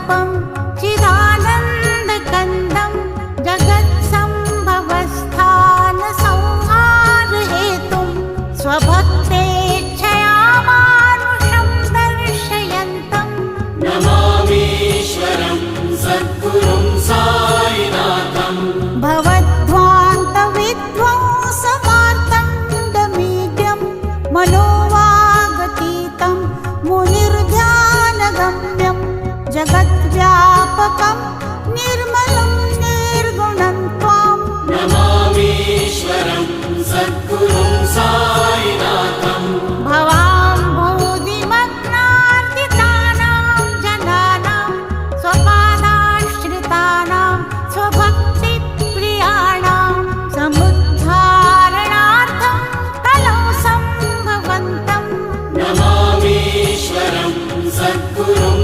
स्वरूपं चिदानन्दकन्दं जगत्सम्भवस्थानसंहारहेतुं स्वभक्तेच्छया मानुषं दर्शयन्तं नमामीश्वरं सद्गुरुं साईनाथं भवद्ध्वान्तविध्वंसमार्तण्डमीड्यं मनोवागतीतं मुनिर्ध्यानगम्यं जगद्व्यापकं निर्मलं निर्गुणं त्वां नमामीश्वरं सद्गुरुं साईनाथं भवाम्भोधिमग्नार्दितानां जनानां स्वपादाश्रितानां स्वभक्तिप्रियाणां समुद्धारणार्थं कलौ सम्भवन्तं नमामीश्वरं सद्गुरुं